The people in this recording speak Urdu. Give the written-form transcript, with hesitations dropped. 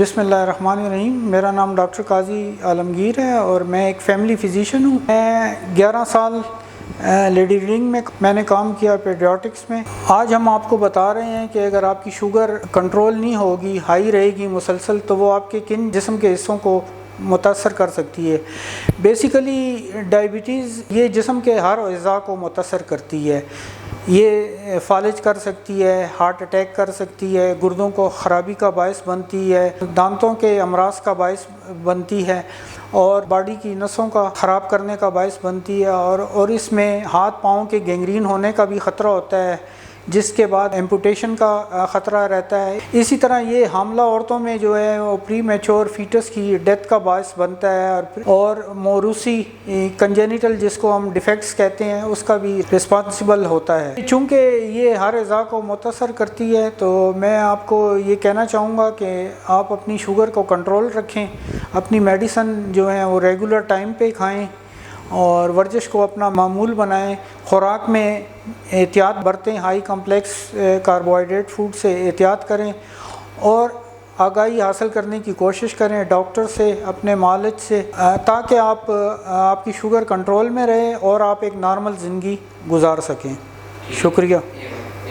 بسم اللہ الرحمن الرحیم۔ میرا نام ڈاکٹر قاضی عالمگیر ہے اور میں ایک فیملی فزیشین ہوں۔ میں 11 سال لیڈی ریڈنگ میں نے کام کیا پیڈیاٹکس میں۔ آج ہم آپ کو بتا رہے ہیں کہ اگر آپ کی شوگر کنٹرول نہیں ہوگی، ہائی رہے گی مسلسل، تو وہ آپ کے کن جسم کے حصوں کو متاثر کر سکتی ہے۔ بیسیکلی ڈائبٹیز یہ جسم کے ہر اعضاء کو متاثر کرتی ہے۔ یہ فالج کر سکتی ہے، ہارٹ اٹیک کر سکتی ہے، گردوں کو خرابی کا باعث بنتی ہے، دانتوں کے امراض کا باعث بنتی ہے اور باڈی کی نسوں کا خراب کرنے کا باعث بنتی ہے اور اس میں ہاتھ پاؤں کے گینگرین ہونے کا بھی خطرہ ہوتا ہے، جس کے بعد ایمپوٹیشن کا خطرہ رہتا ہے۔ اسی طرح یہ حاملہ عورتوں میں جو ہے وہ پری میچور فیٹس کی ڈیتھ کا باعث بنتا ہے اور موروثی کنجینیٹل جس کو ہم ڈیفیکٹس کہتے ہیں اس کا بھی رسپانسبل ہوتا ہے۔ چونکہ یہ ہر اعضاء کو متاثر کرتی ہے تو میں آپ کو یہ کہنا چاہوں گا کہ آپ اپنی شوگر کو کنٹرول رکھیں، اپنی میڈیسن جو ہے وہ ریگولر ٹائم پہ کھائیں اور ورزش کو اپنا معمول بنائیں، خوراک میں احتیاط برتیں، ہائی کمپلیکس کاربوہائیڈریٹ فوڈ سے احتیاط کریں اور آگاہی حاصل کرنے کی کوشش کریں ڈاکٹر سے، اپنے معالج سے، تاکہ آپ کی شوگر کنٹرول میں رہے اور آپ ایک نارمل زندگی گزار سکیں۔ شکریہ۔